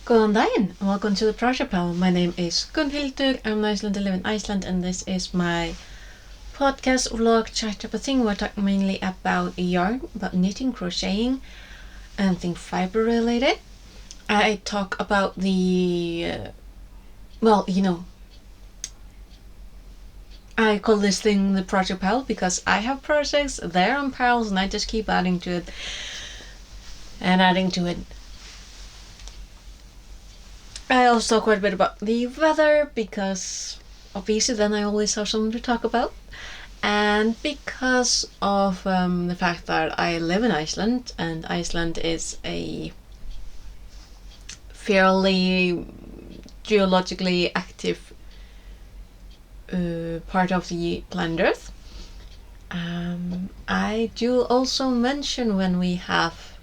Góðan daginn and welcome to the Project Pal. My name is Gunnhildur. I'm an Icelander, live in Iceland, and this is my podcast vlog chat type of thing. We're talking mainly about yarn, about knitting, crocheting, and anything fiber related. I talk about I call this thing the Project Pal because I have projects, they're on pals, and I just keep adding to it and adding to it. I also talk quite a bit about the weather because obviously then I always have something to talk about. And because of the fact that I live in Iceland, and Iceland is a fairly geologically active part of the planet Earth, I do also mention when we have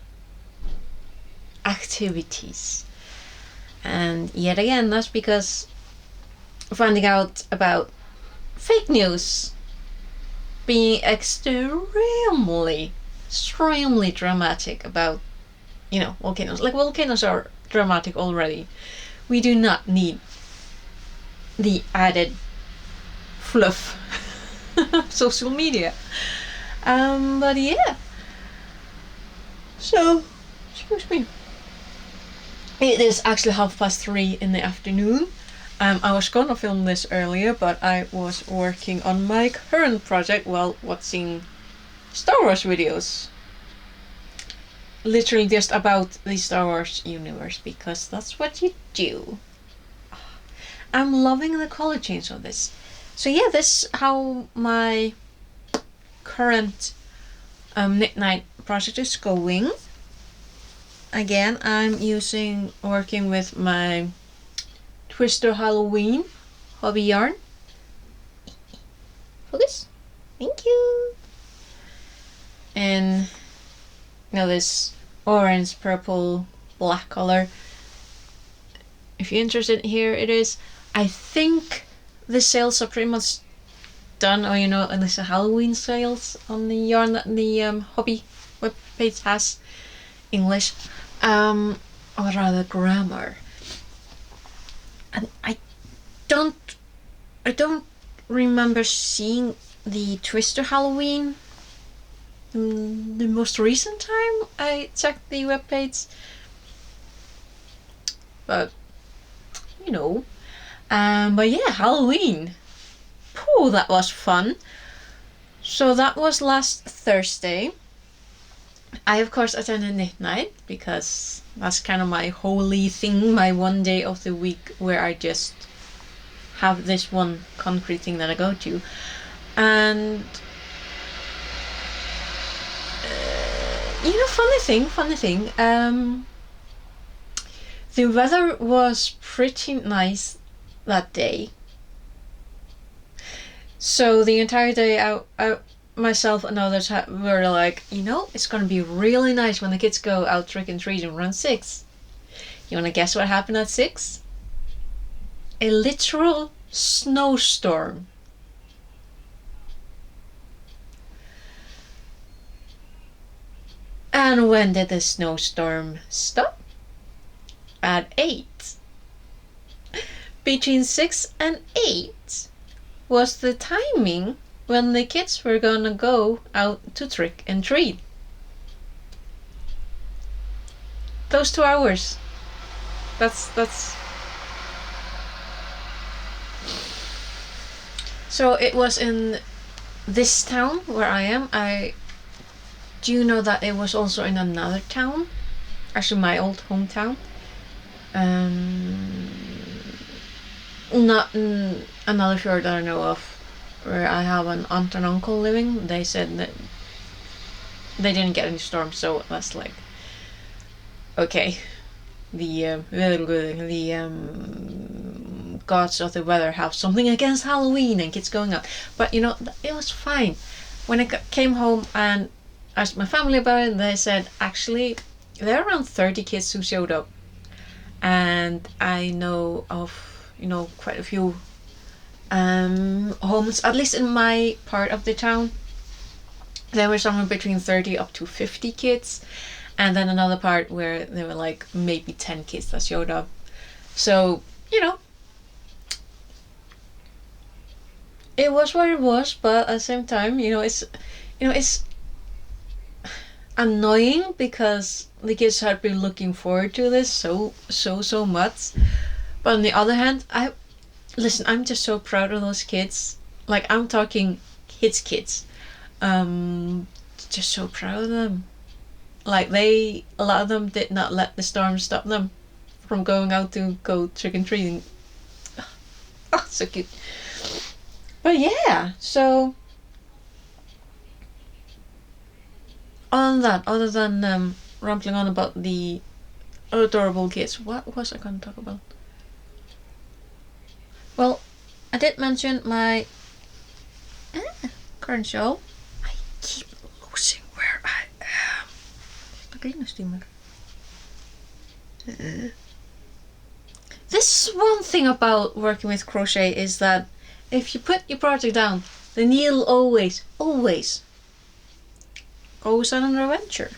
activities. And yet again, that's because finding out about fake news being extremely dramatic about, volcanoes. Like, volcanoes are dramatic already. We do not need the added fluff of social media. But yeah. So, excuse me. It is actually 3:30 in the afternoon. I was gonna film this earlier, but I was working on my current project while watching Star Wars videos. Literally just about the Star Wars universe, because that's what you do. I'm loving the color change on this. So yeah, this is how my current knit night project is going. Again, I'm working with my Twister Halloween hobby yarn. Focus. Thank you. And this orange, purple, black color. If you're interested, here it is. I think the sales are pretty much done, or and there's a Halloween sales on the yarn that the hobby webpage has. English, or rather grammar. And I don't remember seeing the Twister Halloween the most recent time I checked the webpage. But but yeah, Halloween. Pooh, that was fun. So that was last Thursday. I, of course, attended knit night because that's kind of my holy thing, my one day of the week where I just have this one concrete thing that I go to. And funny thing, the weather was pretty nice that day. So the entire day I myself and others were like, it's gonna be really nice when the kids go out trick-or-treating around 6. You wanna guess what happened at 6? A literal snowstorm. And when did the snowstorm stop? At 8. Between 6 and 8 was the timing when the kids were gonna go out to trick and treat. Those 2 hours. That's So it was in this town where I am. I do know that it was also in another town, actually my old hometown. Not in another fjord that I know of, where I have an aunt and uncle living. They said that they didn't get any storms, so that's like, okay, the gods of the weather have something against Halloween and kids going out. But it was fine. When I came home and asked my family about it, they said actually there are around 30 kids who showed up, and I know of quite a few homes, at least in my part of the town. There were somewhere between 30 up to 50 kids, and then another part where there were like maybe 10 kids that showed up. So, you know, it was what it was, but at the same time, it's annoying because the kids had been looking forward to this so much. But on the other hand, I'm just so proud of those kids. Like, I'm talking kids. Just so proud of them. Like, a lot of them did not let the storm stop them from going out to go trick and treating. Oh, so cute. But yeah, so on that, other than rambling on about the adorable kids, what was I going to talk about? Well, I did mention my current show. I keep losing where I am. This is one thing about working with crochet, is that if you put your project down, the needle always goes on an adventure.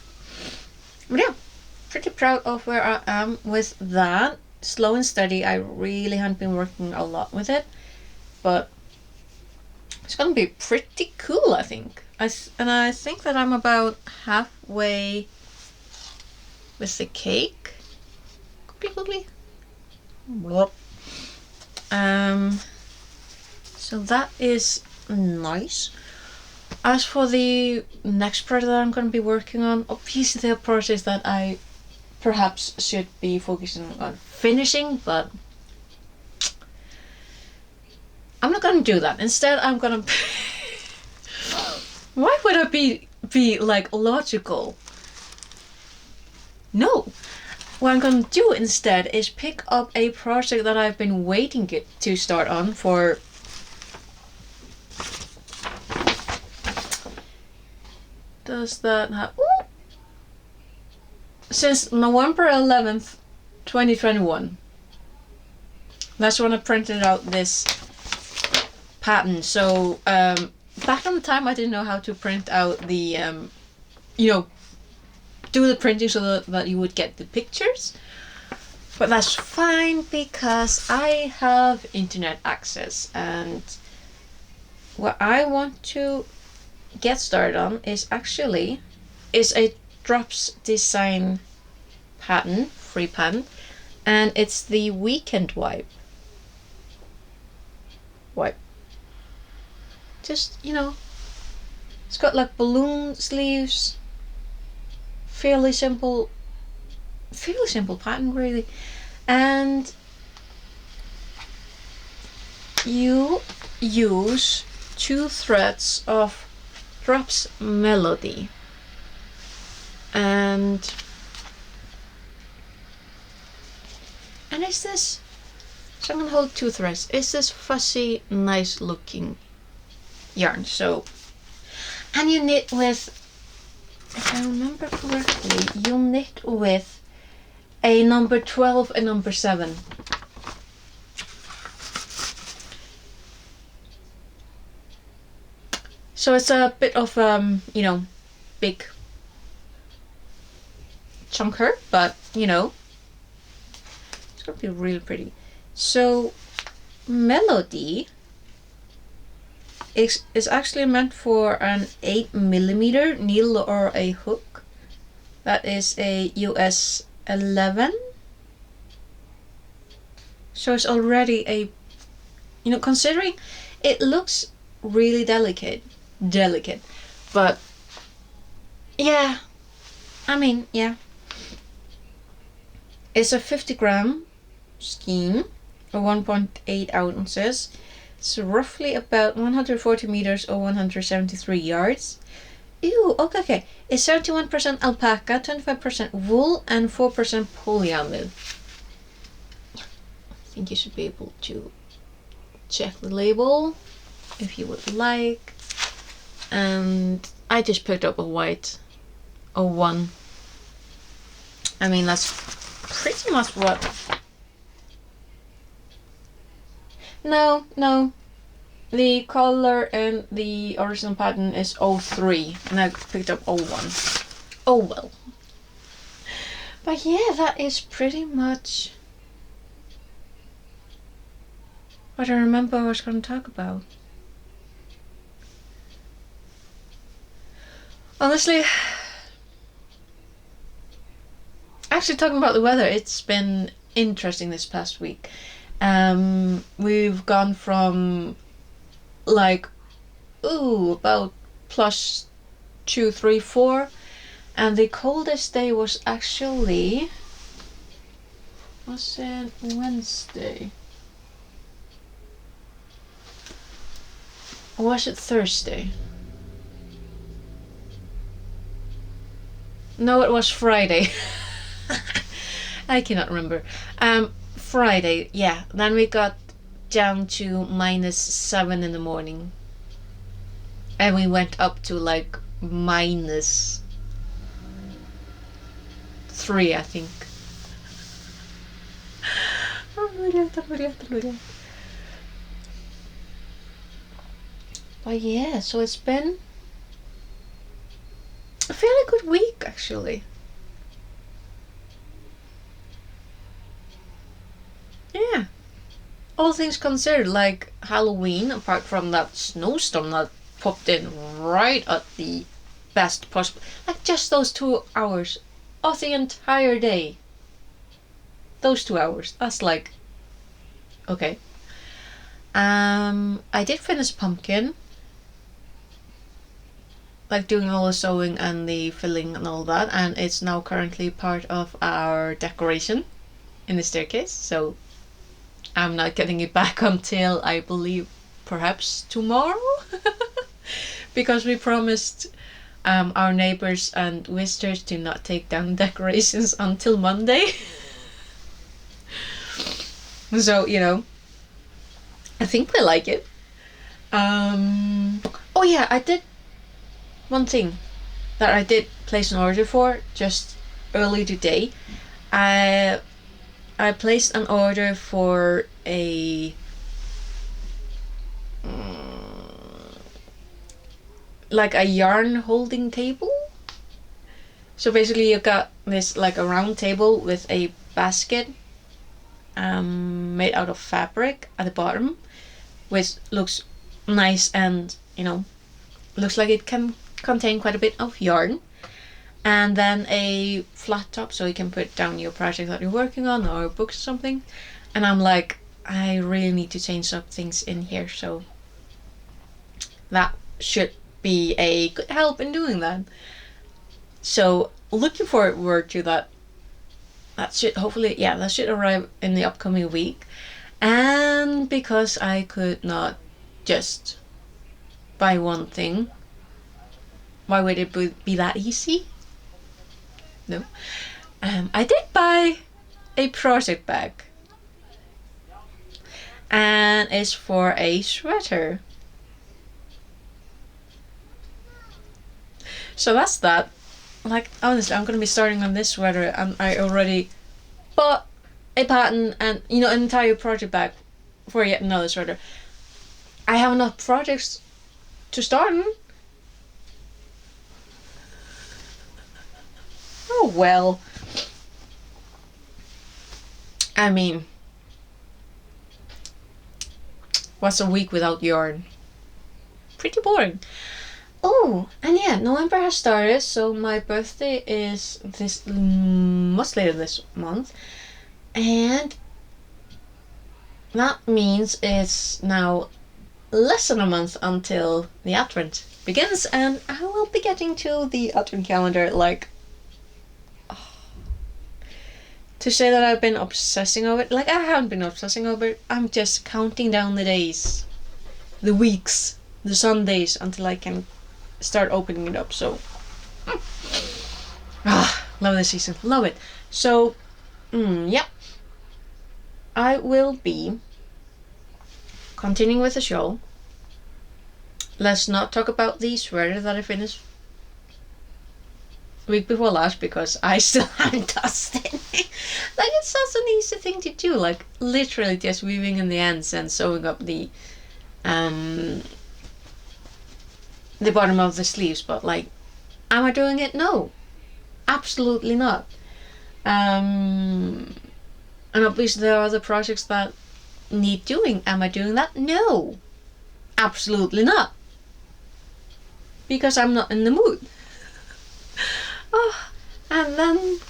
But yeah, pretty proud of where I am with that. Slow and steady. I really haven't been working a lot with it, but it's gonna be pretty cool, I think. I think that I'm about halfway with the cake. Quickly. So that is nice. As for the next project that I'm going to be working on, obviously there are projects that I perhaps should be focusing on finishing, but I'm not going to do that. Instead, I'm going to... Why would I be like logical? No. What I'm going to do instead is pick up a project that I've been waiting to start on for... Does that have... Ooh! Since November 11th, 2021. That's when I printed out this pattern. So, back in the time I didn't know how to print out the, do the printing so that you would get the pictures. But that's fine because I have internet access, and what I want to get started on is a drops design pattern, free pattern, and it's the weekend wipe. Just, it's got like balloon sleeves, fairly simple pattern really, and you use 2 threads of drops melody, and it's this, so I'm gonna hold 2 threads. It's this fuzzy, nice looking yarn. So, and you knit with, if I remember correctly, you knit with a number 12 and number 7. So it's a bit of big chunker, but it's gonna be really pretty. So melody is actually meant for an 8mm needle or a hook. That is a US 11. So it's already a, considering it looks really delicate, but yeah, it's a 50-gram skein or 1.8 ounces. It's roughly about 140 meters or 173 yards. Ew, okay. It's 71% alpaca, 25% wool, and 4% polyamide. I think you should be able to check the label if you would like. And I just picked up a white 01. That's pretty much what... No. The color and the original pattern is 03, and I picked up 01. Oh well. But yeah, that is pretty much what I remember I was going to talk about. Honestly, actually talking about the weather, it's been interesting this past week. We've gone from like about plus 2, 3, 4, and the coldest day was actually, was it Wednesday? Or was it Thursday? No, it was Friday. I cannot remember. Friday, yeah. Then we got down to -7 in the morning. And we went up to like -3, I think. But yeah, so it's been a fairly good week actually. Yeah. All things considered, like Halloween, apart from that snowstorm that popped in right at the best possible, like just those 2 hours of the entire day. Those 2 hours. That's like okay. I did finish pumpkin, like doing all the sewing and the filling and all that, and it's now currently part of our decoration in the staircase. So I'm not getting it back until I believe perhaps tomorrow, because we promised our neighbors and visitors to not take down decorations until Monday. So I think they like it. Oh yeah, I did one thing that I did place an order for just early today. I I placed an order for a like a yarn holding table. So basically you got this like a round table with a basket made out of fabric at the bottom, which looks nice and looks like it can contain quite a bit of yarn, and then a flat top so you can put down your project that you're working on or books or something. And I'm like, I really need to change some things in here, so that should be a good help in doing that. So looking forward to that. That should hopefully, yeah, that should arrive in the upcoming week. And because I could not just buy one thing, why would it be that easy? No. I did buy a project bag, and it's for a sweater. So that's that. Like honestly, I'm gonna be starting on this sweater, and I already bought a pattern and an entire project bag for yet another sweater. I have enough projects to start on. Oh well. I mean, what's a week without yarn? Pretty boring. Oh, and yeah, November has started, so my birthday is this much later this month, and that means it's now less than a month until the Advent begins, and I will be getting to the Advent calendar like. To say that I've been obsessing over it, like I haven't been obsessing over it, I'm just counting down the days, the weeks, the Sundays until I can start opening it up. So love this season, love it. So yeah, I will be continuing with the show. Let's not talk about the sweater that I finished week before last, because I still haven't dusted it. Like it's such an easy thing to do, like literally just weaving in the ends and sewing up the bottom of the sleeves. But like, am I doing it? No, absolutely not. And obviously there are other projects that need doing. Am I doing that? No, absolutely not, because I'm not in the mood. Oh, and then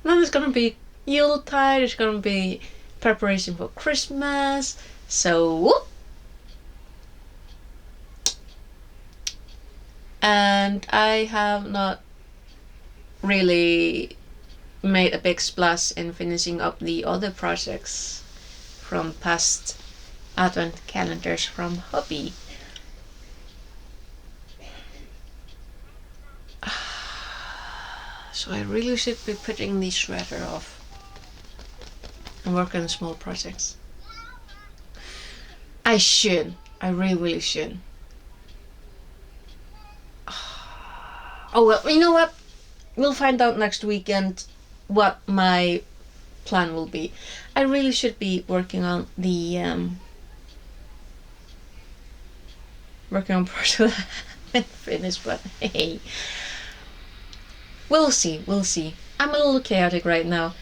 it's gonna be Yuletide. It's gonna be preparation for Christmas. So, and I have not really made a big splash in finishing up the other projects from past advent calendars from Hobby. So I really should be putting the shredder off and work on small projects. I should. I really should. Oh well, you know what? We'll find out next weekend what my plan will be. I really should be working on the working on part of that finish, but hey, we'll see. We'll see. I'm a little chaotic right now.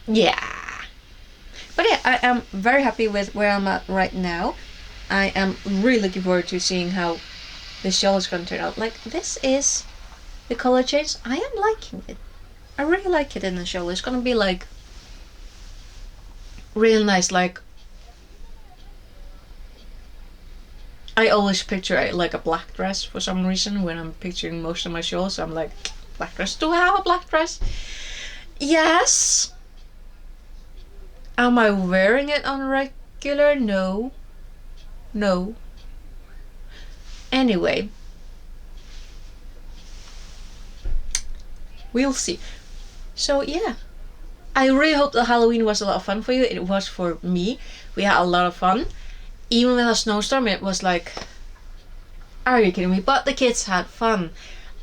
Yeah, but yeah, I am very happy with where I'm at right now. I am really looking forward to seeing how this show is going to turn out. Like, this is the color change. I am liking it. I really like it in the show. It's gonna be like real nice. Like, I always picture it like a black dress for some reason when I'm picturing most of my shows. I'm like, black dress. Do I have a black dress? Yes. Am I wearing it on regular? No. No. Anyway, we'll see. So yeah, I really hope that Halloween was a lot of fun for you. It was for me. We had a lot of fun. Even with a snowstorm, it was like, are you kidding me? But the kids had fun.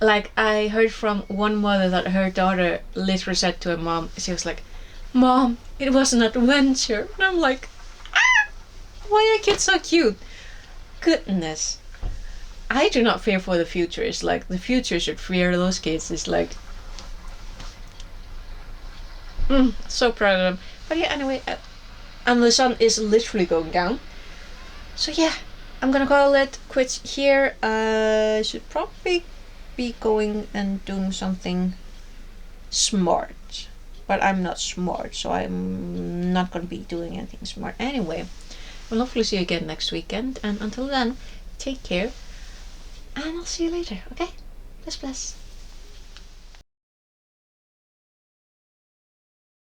Like, I heard from one mother that her daughter literally said to her mom, she was like, Mom, it was an adventure. And I'm like, why are kids so cute? Goodness. I do not fear for the future. It's like the future should fear those kids. It's like, so proud of them. But yeah, anyway, and the sun is literally going down. So yeah, I'm gonna call it quits here. I should probably be going and doing something smart. But I'm not smart, so I'm not gonna be doing anything smart anyway. We'll hopefully see you again next weekend, and until then, take care, and I'll see you later, okay? Bless, bless.